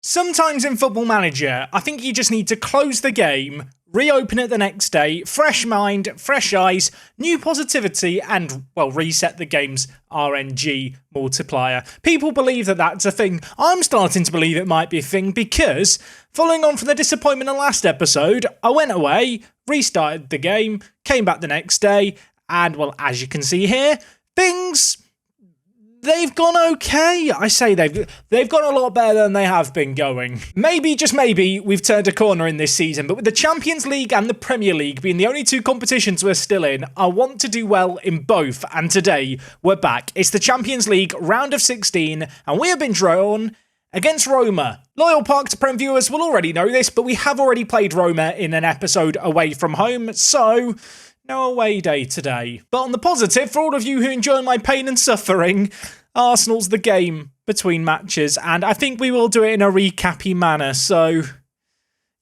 Sometimes in Football Manager, I think you just need to close the game, reopen it the next day, fresh mind, fresh eyes, new positivity, and, well, reset the game's RNG multiplier. People believe that that's a thing. I'm starting to believe it might be a thing because, following on from the disappointment in the last episode, I went away, restarted the game, came back the next day, and, well, as you can see here, they've gone okay. I say they've gone a lot better than they have been going. Maybe, just maybe, we've turned a corner in this season, but with the Champions League and the Premier League being the only two competitions we're still in, I want to do well in both, and today, we're back. It's the Champions League round of 16, and we have been drawn against Roma. Loyal Park to Prem viewers will already know this, but we have already played Roma in an episode away from home, so no away day today. But on the positive, for all of you who enjoy my pain and suffering, Arsenal's the game between matches, and I think we will do it in a recappy manner, so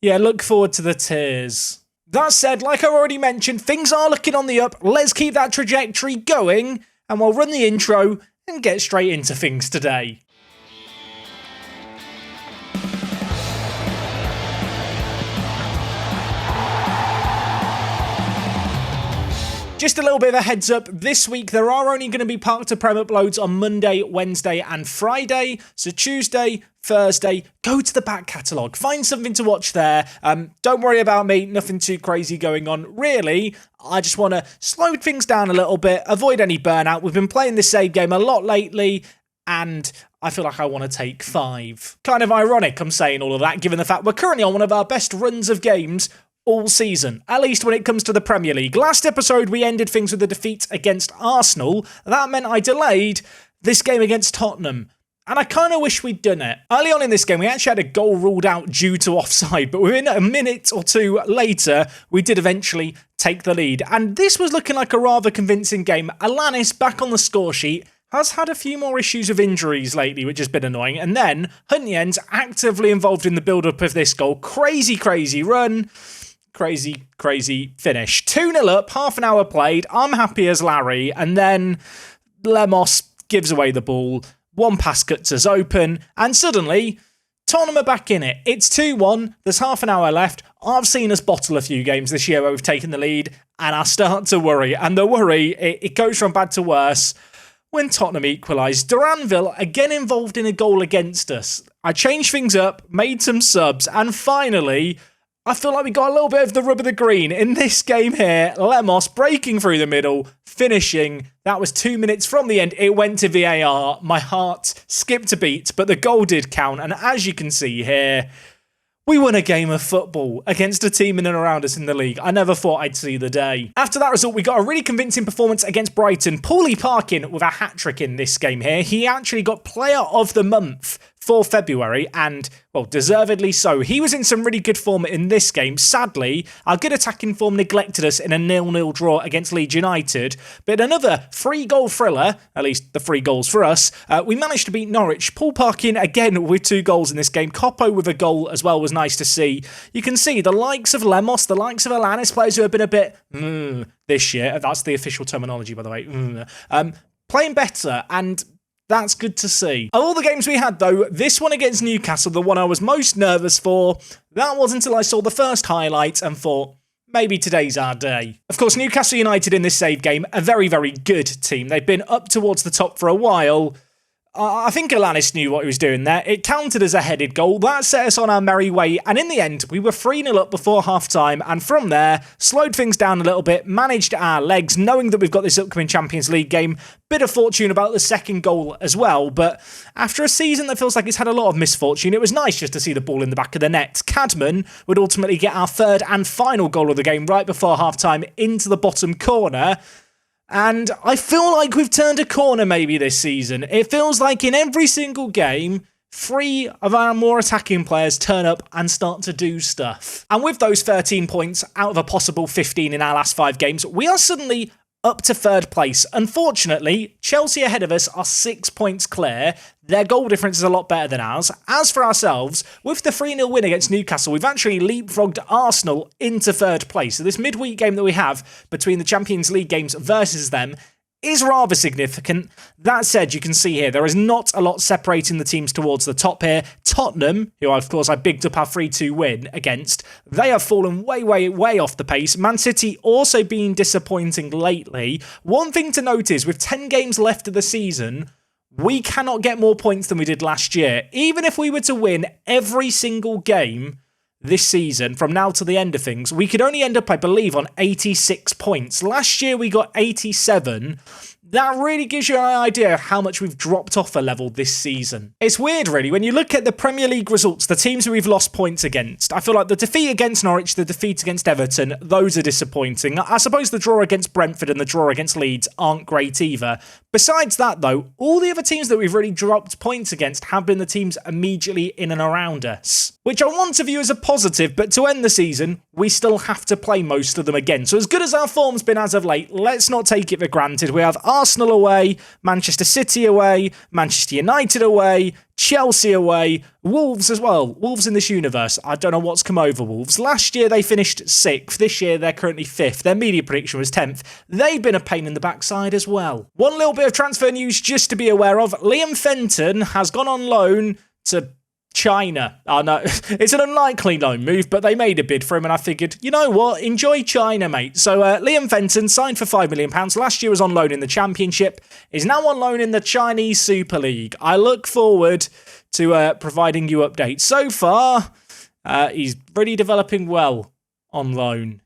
yeah, look forward to the tears. That said, like I already mentioned, things are looking on the up. Let's keep that trajectory going, and we'll run the intro and get straight into things today. Just a little bit of a heads up, this week there are only going to be Park to Prem uploads on Monday, Wednesday and Friday. So Tuesday, Thursday, go to the back catalogue, find something to watch there. Don't worry about me, nothing too crazy going on. Really, I just want to slow things down a little bit, avoid any burnout. We've been playing this save game a lot lately, and I feel like I want to take 5. Kind of ironic I'm saying all of that, given the fact we're currently on one of our best runs of games all season, at least when it comes to the Premier League. Last episode, we ended things with a defeat against Arsenal. That meant I delayed this game against Tottenham, and I kind of wish we'd done it. Early on in this game, we actually had a goal ruled out due to offside, but within a minute or two later, we did eventually take the lead. And this was looking like a rather convincing game. Alanis, back on the score sheet, has had a few more issues of injuries lately, which has been annoying. And then, Hunyen's actively involved in the build-up of this goal. Crazy, crazy run. Crazy, crazy finish. 2-0 up, half an hour played. I'm happy as Larry. And then Lemos gives away the ball. One pass cuts us open. And suddenly, Tottenham are back in it. It's 2-1. There's half an hour left. I've seen us bottle a few games this year where we've taken the lead. And I start to worry. And the worry, it goes from bad to worse when Tottenham equalised. Duranville again involved in a goal against us. I changed things up, made some subs. And finally, I feel like we got a little bit of the rub of the green in this game here. Lemos breaking through the middle, finishing. That was 2 minutes from the end. It went to VAR. My heart skipped a beat, but the goal did count. And as you can see here, we won a game of football against a team in and around us in the league. I never thought I'd see the day. After that result, we got a really convincing performance against Brighton. Paulie Parkin with a hat-trick in this game here. He actually got Player of the Month for February, and, well, deservedly so. He was in some really good form in this game. Sadly, our good attacking form neglected us in a 0-0 draw against Leeds United. But another 3-goal thriller, at least the 3 goals for us, we managed to beat Norwich. Paul Parkin again with 2 goals in this game. Coppo with a goal as well was nice to see. You can see the likes of Lemos, the likes of Alanis, players who have been a bit this year. That's the official terminology, by the way. Playing better, and that's good to see. Of all the games we had, though, this one against Newcastle, the one I was most nervous for, that was until I saw the first highlight and thought, maybe today's our day. Of course, Newcastle United in this save game, a very, very good team. They've been up towards the top for a while. I think Alanis knew what he was doing there. It counted as a headed goal. That set us on our merry way. And in the end, we were 3-0 up before half-time. And from there, slowed things down a little bit, managed our legs, knowing that we've got this upcoming Champions League game. Bit of fortune about the second goal as well. But after a season that feels like it's had a lot of misfortune, it was nice just to see the ball in the back of the net. Cadman would ultimately get our third and final goal of the game right before half-time into the bottom corner. And I feel like we've turned a corner maybe this season. It feels like in every single game, 3 of our more attacking players turn up and start to do stuff. And with those 13 points out of a possible 15 in our last 5 games, we are suddenly up to 3rd place. Unfortunately, Chelsea ahead of us are 6 points clear. Their goal difference is a lot better than ours. As for ourselves, with the 3-0 win against Newcastle, we've actually leapfrogged Arsenal into 3rd place. So this midweek game that we have between the Champions League games versus them is rather significant. That said, you can see here, there is not a lot separating the teams towards the top here. Tottenham, who of course I bigged up our 3-2 win against, they have fallen way off the pace. Man City also been disappointing lately. One thing to note is, with 10 games left of the season, we cannot get more points than we did last year. Even if we were to win every single game this season, from now to the end of things, we could only end up, I believe, on 86 points. Last year, we got 87. That really gives you an idea of how much we've dropped off a level this season. It's weird, really, when you look at the Premier League results, the teams who we've lost points against. I feel like the defeat against Norwich, the defeat against Everton, those are disappointing. I suppose the draw against Brentford and the draw against Leeds aren't great either. Besides that, though, all the other teams that we've really dropped points against have been the teams immediately in and around us, which I want to view as a positive, but to end the season, we still have to play most of them again. So as good as our form's been as of late, let's not take it for granted. We have Arsenal away, Manchester City away, Manchester United away, Chelsea away, Wolves as well. Wolves in this universe. I don't know what's come over Wolves. Last year they finished 6th. This year they're currently 5th. Their media prediction was 10th. They've been a pain in the backside as well. One little bit of transfer news just to be aware of. Liam Fenton has gone on loan to China. Oh no, it's an unlikely loan move, but they made a bid for him and I figured, you know what, enjoy China, mate. So Liam Fenton signed for £5 million. Last year was on loan in the Championship, is now on loan in the Chinese Super League. I look forward to providing you updates. So far, he's really developing well on loan.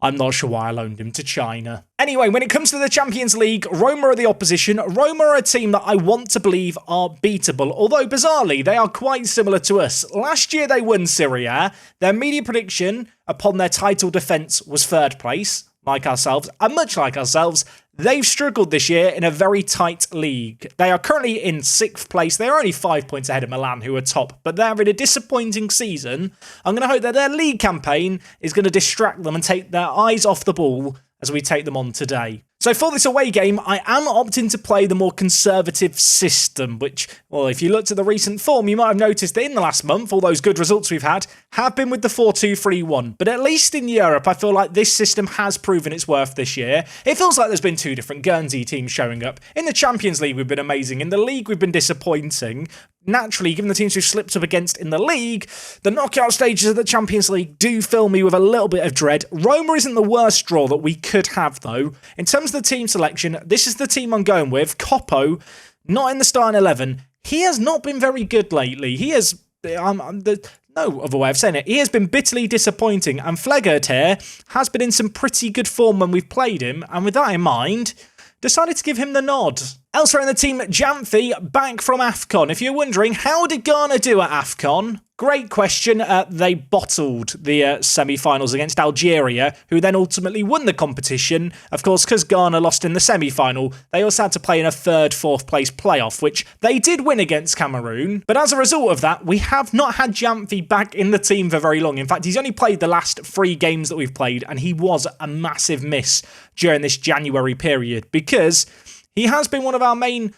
I'm not sure why I loaned him to China. Anyway, when it comes to the Champions League, Roma are the opposition. Roma are a team that I want to believe are beatable, although bizarrely, they are quite similar to us. Last year they won Serie A. Their media prediction upon their title defence was 3rd place, like ourselves, and much like ourselves, they've struggled this year in a very tight league. They are currently in 6th place. They're only 5 points ahead of Milan, who are top, but they're in a disappointing season. I'm going to hope that their league campaign is going to distract them and take their eyes off the ball as we take them on today. So for this away game, I am opting to play the more conservative system, which, well, if you looked at the recent form, you might have noticed that in the last month, all those good results we've had have been with the 4-2-3-1. But at least in Europe, I feel like this system has proven its worth this year. It feels like there's been 2 different Guernsey teams showing up. In the Champions League, we've been amazing. In the league, we've been disappointing. Naturally, given the teams we've slipped up against in the league, the knockout stages of the Champions League do fill me with a little bit of dread. Roma isn't the worst draw that we could have, though. In terms of the team selection, this is the team I'm going with. Coppo, not in the starting 11. He has not been very good lately. He has... no other way of saying it. He has been bitterly disappointing, and Flegert here has been in some pretty good form when we've played him, and with that in mind, decided to give him the nod. Elsewhere in the team, Jamfi, back from AFCON. If you're wondering, how did Ghana do at AFCON? Great question. They bottled the semi-finals against Algeria, who then ultimately won the competition. Of course, because Ghana lost in the semi-final, they also had to play in a 3rd, 4th place playoff, which they did win against Cameroon. But as a result of that, we have not had Jamfi back in the team for very long. In fact, he's only played the last 3 games that we've played, and he was a massive miss during this January period, because he has been one of our main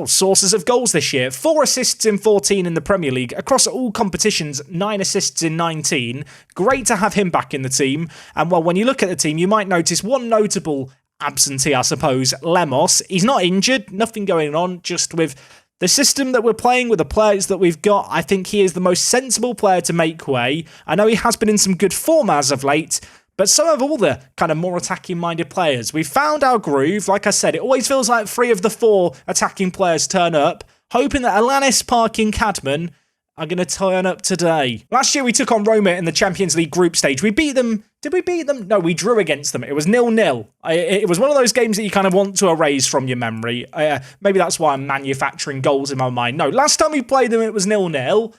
sources of goals this year. 4 assists in 14 in the Premier League. Across all competitions, 9 assists in 19. Great to have him back in the team. And well, when you look at the team, you might notice one notable absentee, I suppose, Lemos. He's not injured, nothing going on, just with the system that we're playing with the players that we've got. I think he is the most sensible player to make way. I know he has been in some good form as of late, but so have all the kind of more attacking-minded players. We've found our groove. Like I said, it always feels like 3 of the 4 attacking players turn up, hoping that Alanis, Park and Cadman are going to turn up today. Last year, we took on Roma in the Champions League group stage. We beat them. Did we beat them? No, we drew against them. It was 0-0. It was one of those games that you kind of want to erase from your memory. Maybe that's why I'm manufacturing goals in my mind. No, last time we played them, it was 0-0.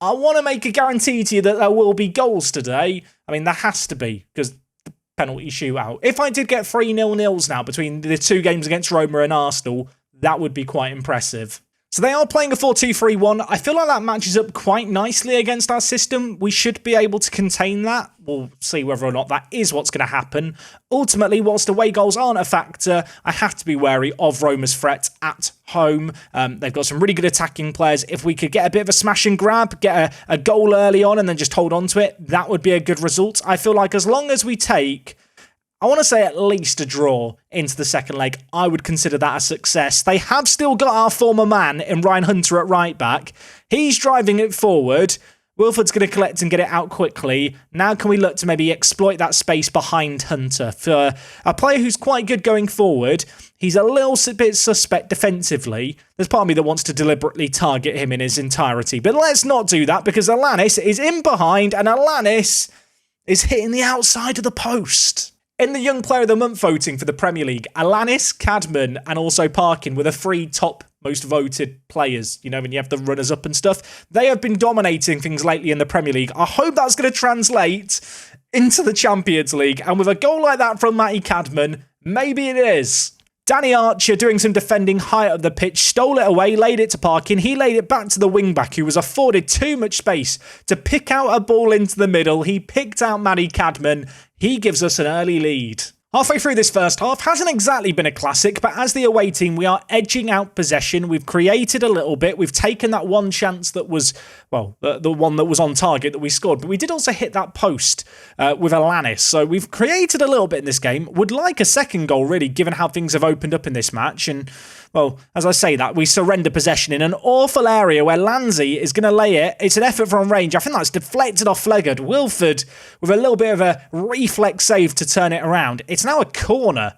I want to make a guarantee to you that there will be goals today. I mean, there has to be, because the penalty shootout. If I did get 3 0-0s now between the 2 games against Roma and Arsenal, that would be quite impressive. So they are playing a 4-2-3-1. I feel like that matches up quite nicely against our system. We should be able to contain that. We'll see whether or not that is what's going to happen. Ultimately, whilst away goals aren't a factor, I have to be wary of Roma's threat at home. They've got some really good attacking players. If we could get a bit of a smash and grab, get a goal early on and then just hold on to it, that would be a good result. I feel like as long as we take I want to say at least a draw into the second leg. I would consider that a success. They have still got our former man in Ryan Hunter at right back. He's driving it forward. Wilford's going to collect and get it out quickly. Now can we look to maybe exploit that space behind Hunter? For a player who's quite good going forward, he's a little bit suspect defensively. There's part of me that wants to deliberately target him in his entirety. But let's not do that because Alanis is in behind and Alanis is hitting the outside of the post. In the Young Player of the Month voting for the Premier League, Alanis, Cadman and also Parkin were the 3 top most voted players. You know, when you have the runners-up and stuff. They have been dominating things lately in the Premier League. I hope that's going to translate into the Champions League. And with a goal like that from Matty Cadman, maybe it is. Danny Archer doing some defending high up the pitch, stole it away, laid it to Parkin. He laid it back to the wing-back who was afforded too much space to pick out a ball into the middle. He picked out Matty Cadman. He gives us an early lead. Halfway through this first half, hasn't exactly been a classic, but as the away team, we are edging out possession. We've created a little bit. We've taken that one chance that was, well, the one that was on target that we scored, but we did also hit that post with Alanis. So we've created a little bit in this game. Would like a second goal, really, given how things have opened up in this match. And, well, as I say that, we surrender possession in an awful area where Lanzi is going to lay it. It's an effort from range. I think that's deflected off Flegard. Wilford with a little bit of a reflex save to turn it around. It's now a corner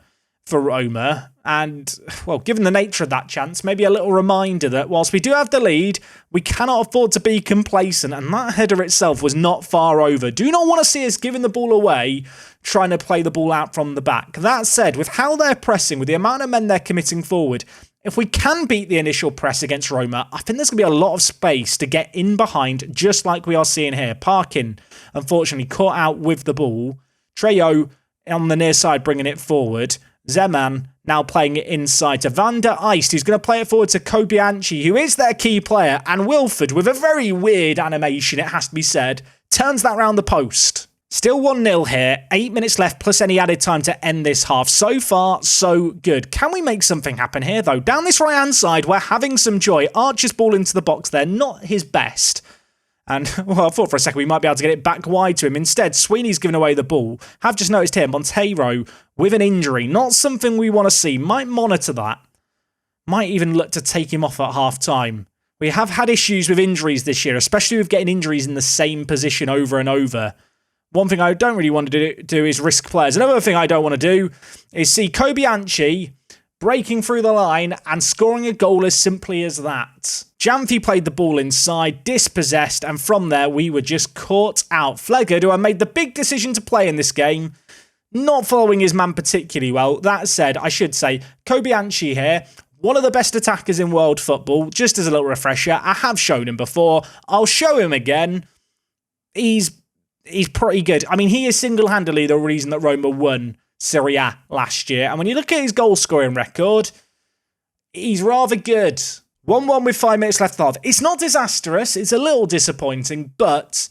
for Roma. And, well, given the nature of that chance, maybe a little reminder that whilst we do have the lead, we cannot afford to be complacent. And that header itself was not far over. Do not want to see us giving the ball away, trying to play the ball out from the back. That said, with how they're pressing, with the amount of men they're committing forward, if we can beat the initial press against Roma, I think there's going to be a lot of space to get in behind, just like we are seeing here. Parkin, unfortunately, caught out with the ball. Trejo on the near side bringing it forward. Zeman now playing it inside to Van der Eist, who's going to play it forward to Kobianchi, who is their key player. And Wilford, with a very weird animation, it has to be said, turns that round the post. Still 1-0 here, 8 minutes left plus any added time to end this half. So far, so good. Can we make something happen here, though? Down this right-hand side, we're having some joy. Archer's ball into the box there, not his best. And, well, I thought for a second we might be able to get it back wide to him. Instead, Sweeney's given away the ball. Have just noticed here, Monteiro with an injury. Not something we want to see. Might monitor that. Might even look to take him off at half-time. We have had issues with injuries this year, especially with getting injuries in the same position over and over. One thing I don't really want to do is risk players. Another thing I don't want to do is see Kobianchi breaking through the line and scoring a goal as simply as that. Janfi played the ball inside, dispossessed, and from there we were just caught out. Flegard, who I made the big decision to play in this game, not following his man particularly well. That said, I should say, Kobianchi here, one of the best attackers in world football. Just as a little refresher, I have shown him before. I'll show him again. He's pretty good. I mean, he is single-handedly the reason that Roma won Serie A last year. And when you look at his goal-scoring record, he's rather good. 1-1 with 5 minutes left half. It's not disastrous. It's a little disappointing, but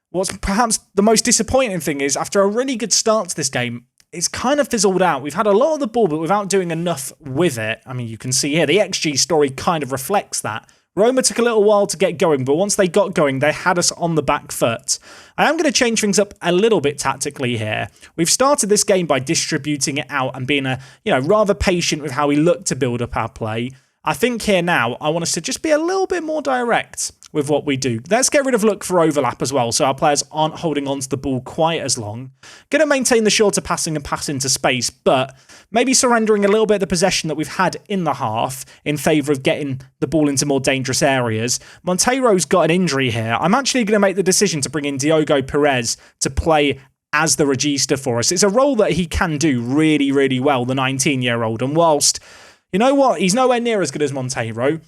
what's perhaps the most disappointing thing is after a really good start to this game, it's kind of fizzled out. We've had a lot of the ball, but without doing enough with it. I mean, you can see here, the XG story kind of reflects that. Roma took a little while to get going, but once they got going, they had us on the back foot. I am going to change things up a little bit tactically here. We've started this game by distributing it out and being rather patient with how we look to build up our play. I think here now, I want us to just be a little bit more direct with what we do. Let's get rid of look for overlap as well, so our players aren't holding on to the ball quite as long. Going to maintain the shorter passing and pass into space, but maybe surrendering a little bit of the possession that we've had in the half in favour of getting the ball into more dangerous areas. Monteiro's got an injury here. I'm actually going to make the decision to bring in Diogo Perez to play as the regista for us. It's a role that he can do really, really well, the 19-year-old. And whilst, you know what, he's nowhere near as good as Monteiro,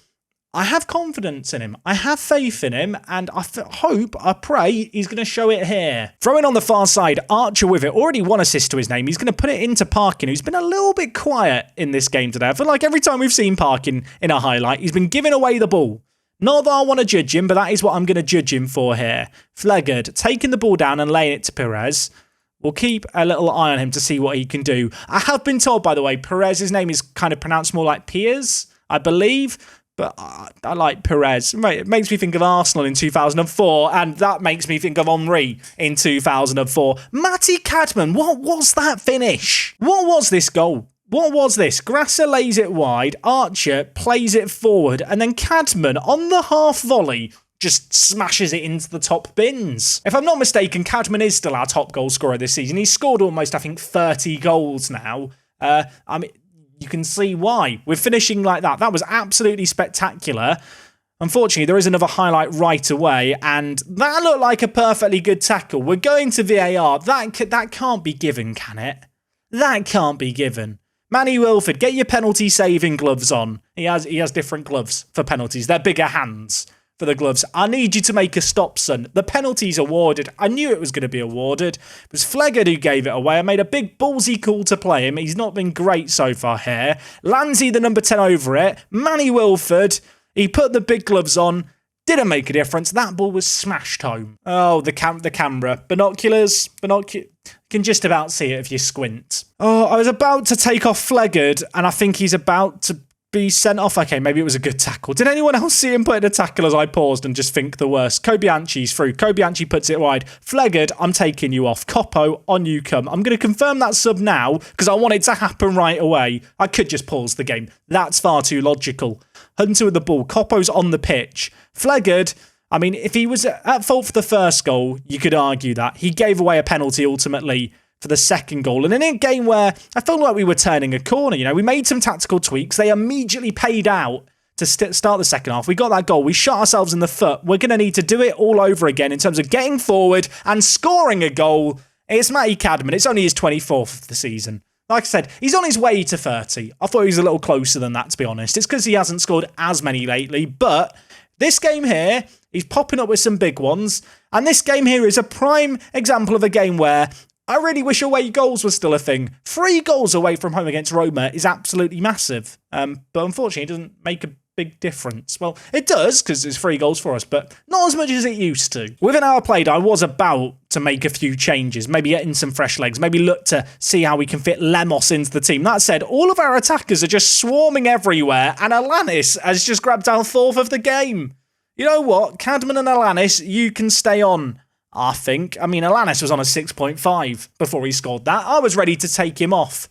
I have confidence in him. I have faith in him, and I pray he's going to show it here. Throwing on the far side, Archer with it. Already one assist to his name. He's going to put it into Parkin, who's been a little bit quiet in this game today. I feel like every time we've seen Parkin in a highlight, he's been giving away the ball. Not that I want to judge him, but that is what I'm going to judge him for here. Flegard taking the ball down and laying it to Perez. We'll keep a little eye on him to see what he can do. I have been told, by the way, Perez's name is kind of pronounced more like Piers, I believe. But I like Perez. It makes me think of Arsenal in 2004, and that makes me think of Henry in 2004. Matty Cadman, what was that finish? What was this goal? What was this? Grasser lays it wide, Archer plays it forward, and then Cadman, on the half volley, just smashes it into the top bins. If I'm not mistaken, Cadman is still our top goal scorer this season. He's scored almost, I think, 30 goals now. You can see why. We're finishing like that. That was absolutely spectacular. Unfortunately, there is another highlight right away, and that looked like a perfectly good tackle. We're going to VAR. That can't be given, can it? That can't be given. Manny Wilford, get your penalty saving gloves on. He has different gloves for penalties. They're bigger hands for the gloves. I need you to make a stop, son. The penalty's awarded. I knew it was going to be awarded. It was Flegard who gave it away. I made a big ballsy call to play him. He's not been great so far here. Lanzi, the number 10 over it. Manny Wilford, he put the big gloves on. Didn't make a difference. That ball was smashed home. Oh, the camera. Binoculars. Can just about see it if you squint. Oh, I was about to take off Flegard, and I think he's about to be sent off. Okay, maybe it was a good tackle. Did anyone else see him put in a tackle as I paused and just think the worst? Kobianchi's through. Kobianchi puts it wide. Flegard, I'm taking you off. Coppo, on you come. I'm going to confirm that sub now because I want it to happen right away. I could just pause the game. That's far too logical. Hunter with the ball. Coppo's on the pitch. Flegard, I mean, if he was at fault for the first goal, you could argue that. He gave away a penalty ultimately for the second goal. And in a game where I felt like we were turning a corner, we made some tactical tweaks. They immediately paid out to start the second half. We got that goal. We shot ourselves in the foot. We're going to need to do it all over again in terms of getting forward and scoring a goal. It's Matty Cadman. It's only his 24th of the season. Like I said, he's on his way to 30. I thought he was a little closer than that, to be honest. It's because he hasn't scored as many lately, but this game here, he's popping up with some big ones. And this game here is a prime example of a game where I really wish away goals was still a thing. 3 goals away from home against Roma is absolutely massive. But unfortunately, it doesn't make a big difference. Well, it does, because it's 3 goals for us, but not as much as it used to. With an hour played, I was about to make a few changes, maybe get in some fresh legs, maybe look to see how we can fit Lemos into the team. That said, all of our attackers are just swarming everywhere, and Alanis has just grabbed our 4th of the game. You know what? Cadman and Alanis, you can stay on, I think. I mean, Alanis was on a 6.5 before he scored that. I was ready to take him off.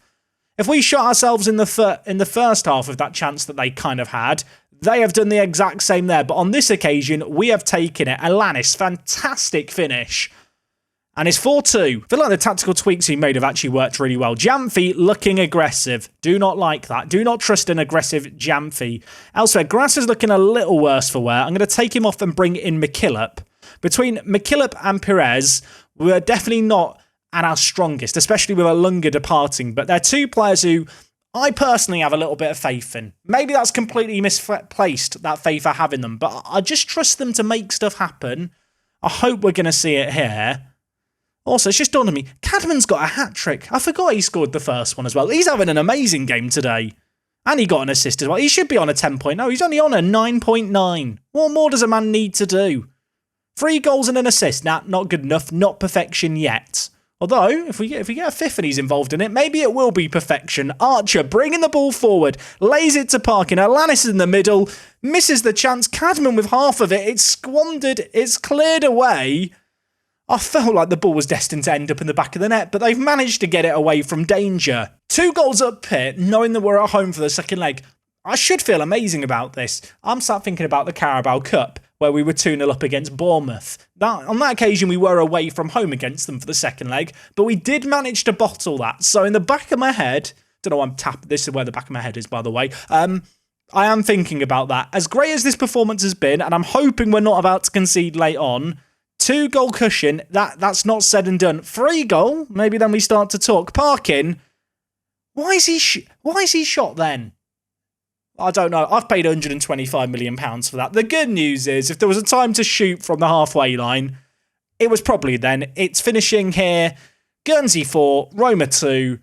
If we shot ourselves in the foot in the first half of that chance that they kind of had, they have done the exact same there. But on this occasion, we have taken it. Alanis, fantastic finish. And it's 4-2. I feel like the tactical tweaks he made have actually worked really well. Jamfi looking aggressive. Do not like that. Do not trust an aggressive Jamfi. Elsewhere, Grass is looking a little worse for wear. I'm going to take him off and bring in McKillop. Between McKillop and Perez, we're definitely not at our strongest, especially with Alunga departing. But they're 2 players who I personally have a little bit of faith in. Maybe that's completely misplaced, that faith I have in them. But I just trust them to make stuff happen. I hope we're going to see it here. Also, it's just dawned on me, Cadman's got a hat-trick. I forgot he scored the first one as well. He's having an amazing game today. And he got an assist as well. He should be on a 10.0. He's only on a 9.9. What more does a man need to do? 3 goals and an assist. Nah, not good enough. Not perfection yet. Although, if we get a 5th and he's involved in it, maybe it will be perfection. Archer bringing the ball forward. Lays it to Parkin. Alanis in the middle. Misses the chance. Cadman with half of it. It's squandered. It's cleared away. I felt like the ball was destined to end up in the back of the net, but they've managed to get it away from danger. 2 goals up here, knowing that we're at home for the second leg. I should feel amazing about this. I'm start thinking about the Carabao Cup, where we were 2-0 up against Bournemouth. On that occasion, we were away from home against them for the second leg, but we did manage to bottle that. So in the back of my head, don't know why I'm tapping, this is where the back of my head is, by the way, I am thinking about that. As great as this performance has been, and I'm hoping we're not about to concede late on, 2 goal cushion, that's not said and done. 3 goal, maybe then we start to talk. Parkin, why is he shot then? I don't know. I've paid £125 million for that. The good news is, if there was a time to shoot from the halfway line, it was probably then. It's finishing here. Guernsey 4, Roma 2.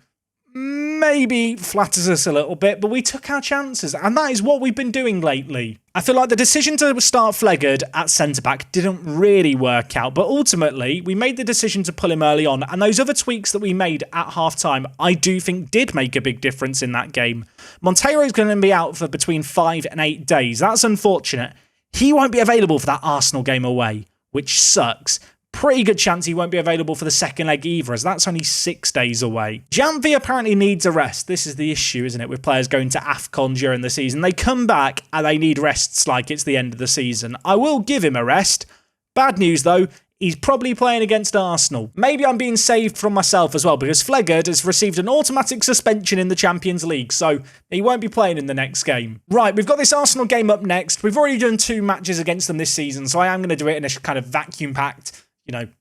maybe flatters us a little bit, but we took our chances, and that is what we've been doing lately. I feel like the decision to start Flegard at centre-back didn't really work out, but ultimately, we made the decision to pull him early on, and those other tweaks that we made at half-time, I do think did make a big difference in that game. Monteiro is going to be out for between 5 and 8 days. That's unfortunate. He won't be available for that Arsenal game away, which sucks. Pretty good chance he won't be available for the second leg either, as that's only 6 days away. Janvi apparently needs a rest. This is the issue, isn't it, with players going to AFCON during the season. They come back and they need rests like it's the end of the season. I will give him a rest. Bad news, though. He's probably playing against Arsenal. Maybe I'm being saved from myself as well, because Flegard has received an automatic suspension in the Champions League, so he won't be playing in the next game. Right, we've got this Arsenal game up next. We've already done 2 matches against them this season, so I am going to do it in a kind of vacuum-packed,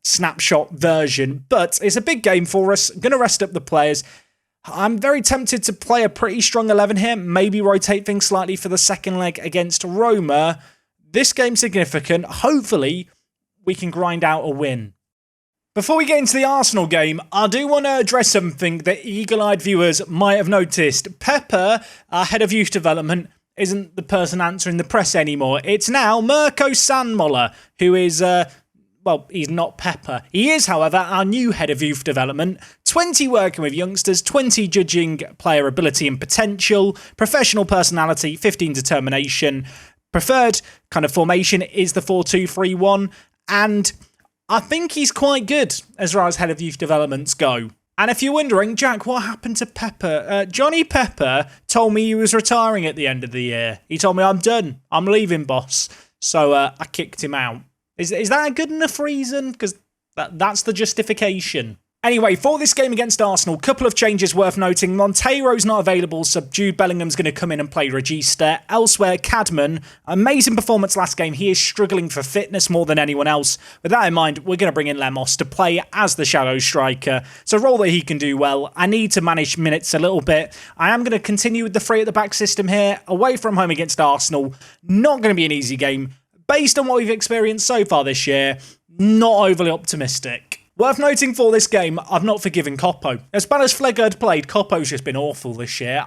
snapshot version, but it's a big game for us. Going to rest up the players. I'm very tempted to play a pretty strong 11 here, maybe rotate things slightly for the second leg against Roma. This game's significant. Hopefully, we can grind out a win. Before we get into the Arsenal game, I do want to address something that eagle-eyed viewers might have noticed. Pepper, our head of youth development, isn't the person answering the press anymore. It's now Mirko Sandmoller, who is... Well, he's not Pepper. He is, however, our new head of youth development. 20 working with youngsters, 20 judging player ability and potential, professional personality, 15 determination. Preferred kind of formation is the 4-2-3-1. And I think he's quite good as far as head of youth developments go. And if you're wondering, Jack, what happened to Pepper? Johnny Pepper told me he was retiring at the end of the year. He told me, I'm done. I'm leaving, boss. So I kicked him out. Is that a good enough reason? Because that's the justification. Anyway, for this game against Arsenal, couple of changes worth noting. Monteiro's not available, so Jude Bellingham's going to come in and play Regista. Elsewhere, Cadman, amazing performance last game. He is struggling for fitness more than anyone else. With that in mind, we're going to bring in Lemos to play as the shadow striker. It's a role that he can do well. I need to manage minutes a little bit. I am going to continue with the 3 at the back system here. Away from home against Arsenal. Not going to be an easy game. Based on what we've experienced so far this year, not overly optimistic. Worth noting for this game, I've not forgiven Coppo. As bad as Flegard played, Coppo's just been awful this year.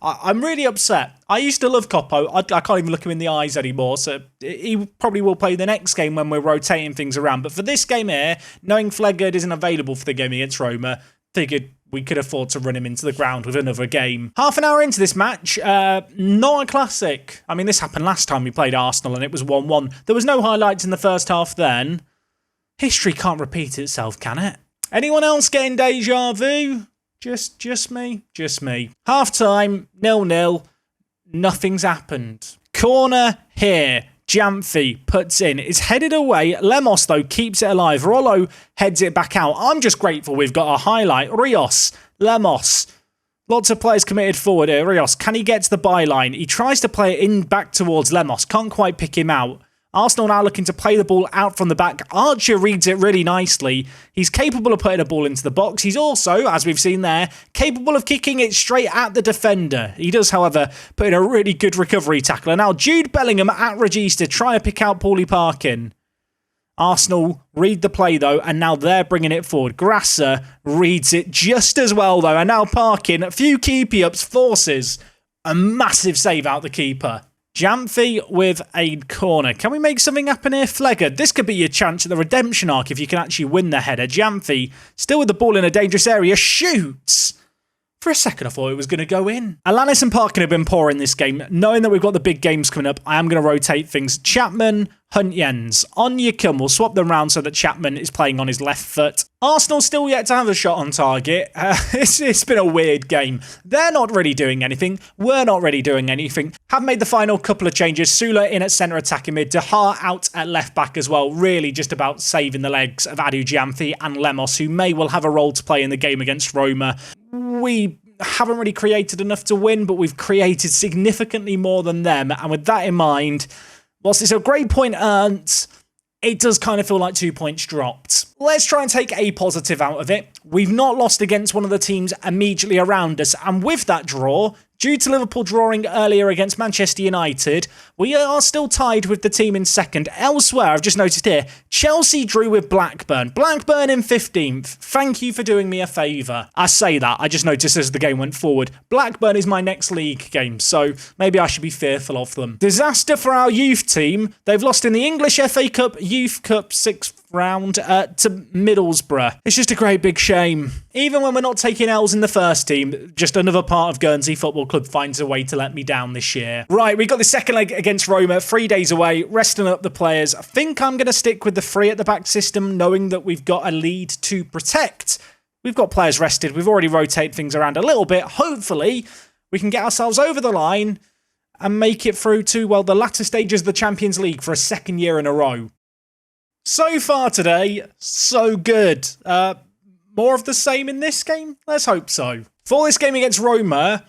I'm really upset. I used to love Coppo. I can't even look him in the eyes anymore, so he probably will play the next game when we're rotating things around. But for this game here, knowing Flegard isn't available for the game against Roma, figured we could afford to run him into the ground with another game. Half an hour into this match, not a classic. I mean, this happened last time we played Arsenal and it was 1-1. There was no highlights in the first half then. History can't repeat itself, can it? Anyone else getting deja vu? Just me? Just me. Half time, 0-0. Nothing's happened. Corner here. Janfi puts in. It's headed away. Lemos, though, keeps it alive. Rollo heads it back out. I'm just grateful we've got a highlight. Rios, Lemos. Lots of players committed forward here. Rios, can he get to the byline? He tries to play it in back towards Lemos. Can't quite pick him out. Arsenal now looking to play the ball out from the back. Archer reads it really nicely. He's capable of putting a ball into the box. He's also, as we've seen there, capable of kicking it straight at the defender. He does, however, put in a really good recovery tackle. And now Jude Bellingham at Regista trying to pick out Paulie Parkin. Arsenal read the play, though, and now they're bringing it forward. Grasser reads it just as well, though. And now Parkin, a few keepy-ups, forces a massive save out the keeper. Janfi with a corner. Can we make something happen here? Flegard, this could be your chance at the redemption arc if you can actually win the header. Janfi, still with the ball in a dangerous area, shoots. For a second, I thought it was going to go in. Alanis and Parkin have been poor in this game. Knowing that we've got the big games coming up, I am going to rotate things. Chapman, Hunt Jens. On you come. We'll swap them round so that Chapman is playing on his left foot. Arsenal still yet to have a shot on target. It's been a weird game. They're not really doing anything. We're not really doing anything. Have made the final couple of changes. Sula in at centre attacking mid. Dahar out at left back as well. Really just about saving the legs of Adu Janfi and Lemos, who may well have a role to play in the game against Roma. We haven't really created enough to win, but we've created significantly more than them. And with that in mind, whilst it's a great point earned, it does kind of feel like 2 points dropped. let's try and take a positive out of it. We've not lost against one of the teams immediately around us, and with that draw, due to Liverpool drawing earlier against Manchester United, we are still tied with the team in second. Elsewhere, I've just noticed here, Chelsea drew with Blackburn. Blackburn in 15th. Thank you for doing me a favour. I say that, I just noticed as the game went forward. Blackburn is my next league game, so maybe I should be fearful of them. Disaster for our youth team. They've lost in the English FA Cup, Youth Cup 6th round to Middlesbrough. It's just a great big shame. Even when we're not taking L's in the first team, just another part of Guernsey Football Club finds a way to let me down this year. Right, we got the second leg against Roma, 3 days away, resting up the players. I think I'm going to stick with the 3 at the back system, knowing that we've got a lead to protect. We've got players rested. We've already rotated things around a little bit. Hopefully, we can get ourselves over the line and make it through to, well, the latter stages of the Champions League for a second year in a row. So far today, so good. More of the same in this game? Let's hope so. For this game against Roma,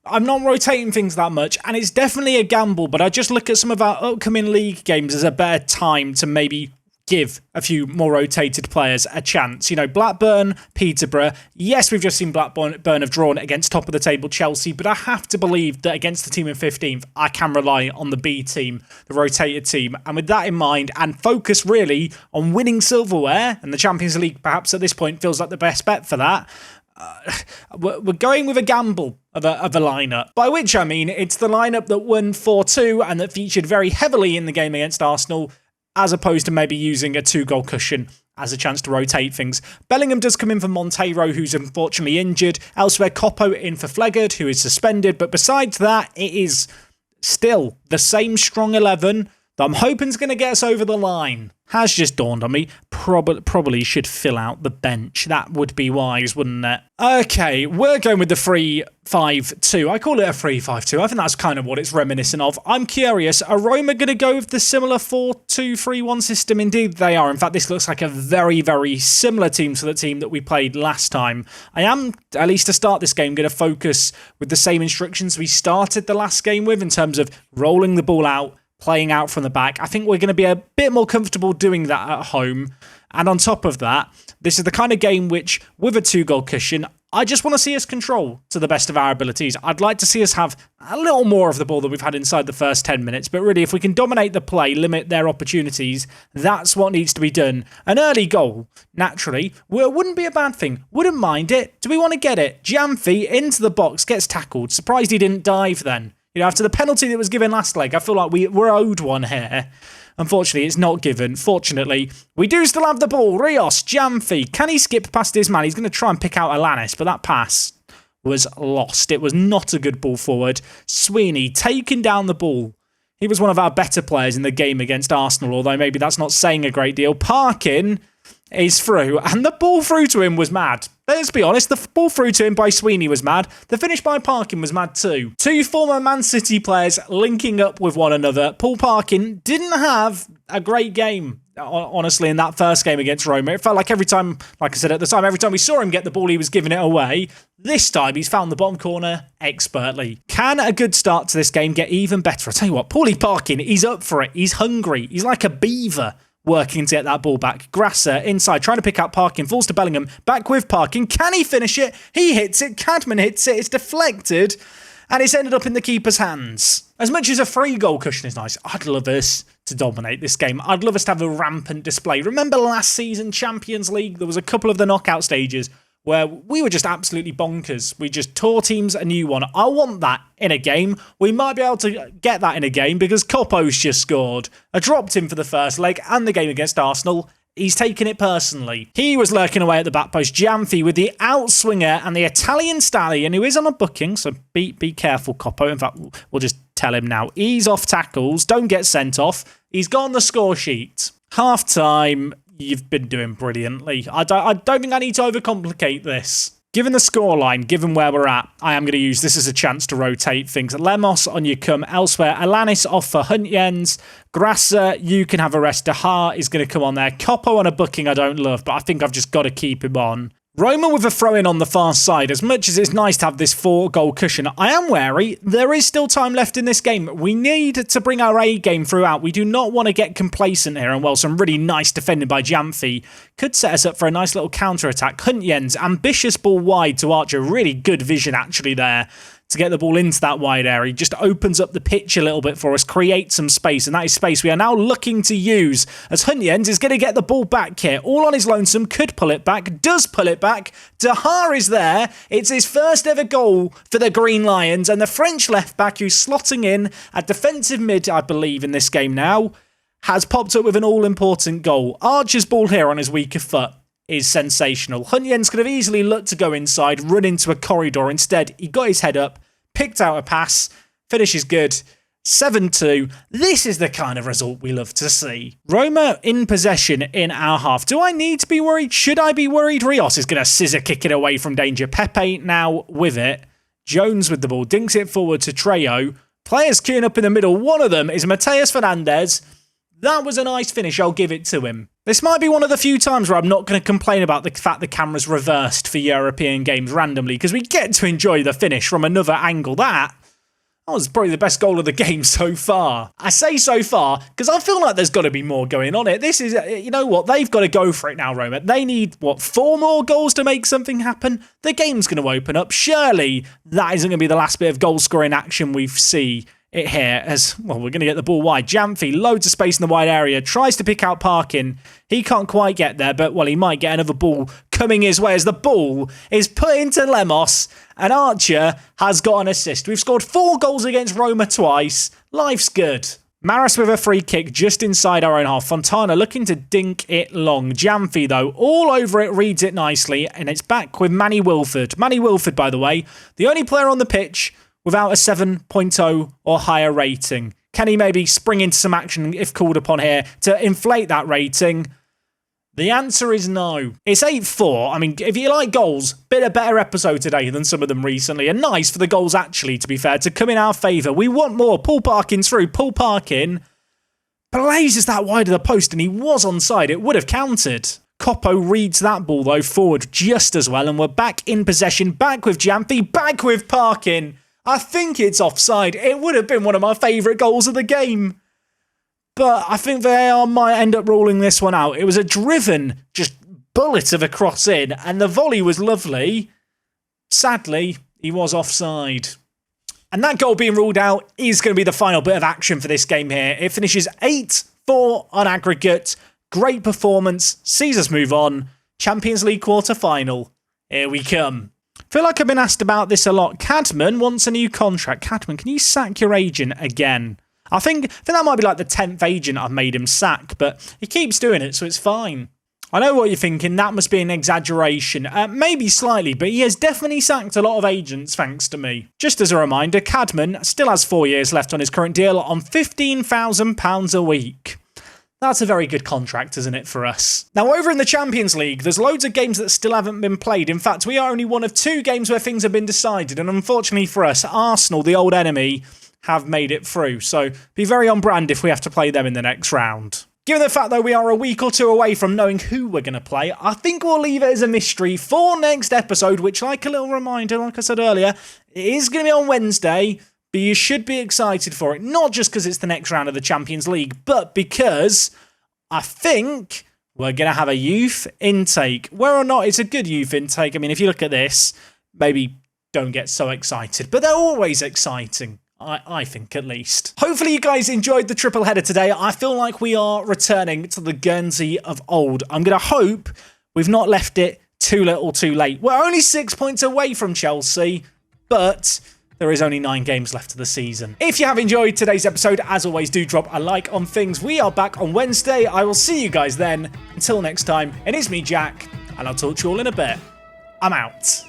I'm not rotating things that much, and it's definitely a gamble, but I just look at some of our upcoming league games as a better time to maybe give a few more rotated players a chance. You know, Blackburn, Peterborough. Yes, we've just seen Blackburn have drawn against top of the table Chelsea, but I have to believe that against the team in 15th, I can rely on the B team, the rotated team. And with that in mind, and focus really on winning silverware, and the Champions League perhaps at this point feels like the best bet for that, we're going with a gamble of a lineup. By which I mean, it's the lineup that won 4-2 and that featured very heavily in the game against Arsenal, as opposed to maybe using a 2-goal cushion as a chance to rotate things. Bellingham does come in for Monteiro, who's unfortunately injured. Elsewhere, Coppo in for Flegard, who is suspended. But besides that, it is still the same strong 11 that I'm hoping is going to get us over the line. Has just dawned on me, probably should fill out the bench. That would be wise, wouldn't it? Okay, we're going with the 3-5-2. I call it a 3-5-2. I think that's kind of what it's reminiscent of. I'm curious, are Roma going to go with the similar 4-2-3-1 system? Indeed, they are. In fact, this looks like a very, very similar team to the team that we played last time. I am, at least to start this game, going to focus with the same instructions we started the last game with in terms of rolling the ball out, playing out from the back. I think we're going to be a bit more comfortable doing that at home. And on top of that, this is the kind of game which, with a 2-goal cushion, I just want to see us control to the best of our abilities. I'd like to see us have a little more of the ball than we've had inside the first 10 minutes. But really, if we can dominate the play, limit their opportunities, that's what needs to be done. An early goal, naturally, wouldn't be a bad thing. Wouldn't mind it. Do we want to get it? Jamfi into the box, gets tackled. Surprised he didn't dive then. You know, after the penalty that was given last leg, I feel like we're owed one here. Unfortunately, it's not given. Fortunately, we do still have the ball. Rios, Jamfi. Can he skip past his man? He's going to try and pick out Alanis, but that pass was lost. It was not a good ball forward. Sweeney taking down the ball. He was one of our better players in the game against Arsenal, although maybe that's not saying a great deal. Parkin is through, and the ball through to him was mad. Let's be honest, the ball through to him by Sweeney was mad. The finish by Parkin was mad too. 2 former Man City players linking up with one another. Paul Parkin didn't have a great game, honestly, in that first game against Roma. It felt like every time, like I said at the time, every time we saw him get the ball, he was giving it away. This time, he's found the bottom corner expertly. Can a good start to this game get even better? I'll tell you what, Paulie Parkin, he's up for it. He's hungry. He's like a beaver working to get that ball back. Grasser inside, trying to pick out Parkin, falls to Bellingham, back with Parkin. Can he finish it? He hits it, Cadman hits it, it's deflected, and it's ended up in the keeper's hands. As much as a 3-goal cushion is nice, I'd love us to dominate this game. I'd love us to have a rampant display. Remember last season, Champions League? There was a couple of the knockout stages where we were just absolutely bonkers. We just tore teams a new one. I want that in a game. We might be able to get that in a game because Coppo's just scored. I dropped him for the first leg and the game against Arsenal. He's taken it personally. He was lurking away at the back post. Jamfi with the outswinger and the Italian stallion who is on a booking, so be careful, Coppo. In fact, we'll just tell him now. Ease off tackles. Don't get sent off. He's got on the score sheet. Half time. You've been doing brilliantly. I don't think I need to overcomplicate this. Given the scoreline, given where we're at, I am going to use this as a chance to rotate things. Lemos on you come. Elsewhere, Alanis off for Huntjens. Grasser, you can have a rest. Dahar is going to come on there. Coppo on a booking I don't love, but I think I've just got to keep him on. Roma with a throw-in on the far side. As much as it's nice to have this 4-goal cushion, I am wary. There is still time left in this game. We need to bring our A game throughout. We do not want to get complacent here. And well, some really nice defending by Jamfi could set us up for a nice little counter-attack. Huntjens, ambitious ball wide to Archer. Really good vision actually there to get the ball into that wide area. He just opens up the pitch a little bit for us, creates some space, and that is space we are now looking to use as Huntjens is going to get the ball back here. All on his lonesome, could pull it back, does pull it back. Dahar is there. It's his first ever goal for the Green Lions, and the French left-back who's slotting in at defensive mid, I believe, in this game now, has popped up with an all-important goal. Archer's ball here on his weaker foot is sensational. Huntjens could have easily looked to go inside, run into a corridor. Instead, he got his head up, picked out a pass, finish is good. 7-2. This is the kind of result we love to see. Roma in possession in our half. Do I need to be worried? Should I be worried? Rios is going to scissor kick it away from danger. Pepe now with it. Jones with the ball. Dinks it forward to Trejo. Players queuing up in the middle. One of them is Mateus Fernandez. That was a nice finish. I'll give it to him. This might be one of the few times where I'm not going to complain about the fact the camera's reversed for European games randomly, because we get to enjoy the finish from another angle. That was probably the best goal of the game so far. I say so far because I feel like there's got to be more going on it. This is, you know what, they've got to go for it now, Roma. They need, 4 more goals to make something happen? The game's going to open up. Surely that isn't going to be the last bit of goal-scoring action we see it here, as, well, we're going to get the ball wide. Jamfi, loads of space in the wide area, tries to pick out Parkin. He can't quite get there, but, well, he might get another ball coming his way as the ball is put into Lemos, and Archer has got an assist. We've scored 4 goals against Roma twice. Life's good. Maris with a free kick just inside our own half. Fontana looking to dink it long. Jamfi, though, all over it, reads it nicely, and it's back with Manny Wilford. Manny Wilford, by the way, the only player on the pitch without a 7.0 or higher rating. Can he maybe spring into some action if called upon here to inflate that rating? The answer is no. It's 8-4. I mean, if you like goals, been a better episode today than some of them recently. And nice for the goals, actually, to be fair, to come in our favour. We want more. Pull Parkin through. Pull Parkin. Blazes that wide of the post, and he was onside. It would have counted. Coppo reads that ball, though, forward just as well. And we're back in possession. Back with Jamfi. Back with Parkin. I think it's offside. It would have been one of my favourite goals of the game. But I think VAR might end up ruling this one out. It was a driven, just bullet of a cross in, and the volley was lovely. Sadly, he was offside. And that goal being ruled out is going to be the final bit of action for this game here. It finishes 8-4 on aggregate. Great performance. Sees us move on. Champions League quarter-final. Here we come. I feel like I've been asked about this a lot. Cadman wants a new contract. Cadman, can you sack your agent again? I think that might be like the 10th agent I've made him sack, but he keeps doing it, so it's fine. I know what you're thinking. That must be an exaggeration. Maybe slightly, but he has definitely sacked a lot of agents thanks to me. Just as a reminder, Cadman still has 4 years left on his current deal on £15,000 a week. That's a very good contract, isn't it, for us? Now, over in the Champions League, there's loads of games that still haven't been played. In fact, we are only one of 2 games where things have been decided. And unfortunately for us, Arsenal, the old enemy, have made it through. So be very on brand if we have to play them in the next round. Given the fact, though, we are a week or 2 away from knowing who we're going to play, I think we'll leave it as a mystery for next episode, which, like a little reminder, like I said earlier, it is going to be on Wednesday. But you should be excited for it, not just because it's the next round of the Champions League, but because I think we're going to have a youth intake. Whether or not it's a good youth intake, I mean, if you look at this, maybe don't get so excited, but they're always exciting. I think, at least. Hopefully you guys enjoyed the triple header today. I feel like we are returning to the Guernsey of old. I'm going to hope we've not left it too little too late. We're only 6 points away from Chelsea, but there is only 9 games left of the season. If you have enjoyed today's episode, as always, do drop a like on things. We are back on Wednesday. I will see you guys then. Until next time, it is me, Jack, and I'll talk to you all in a bit. I'm out.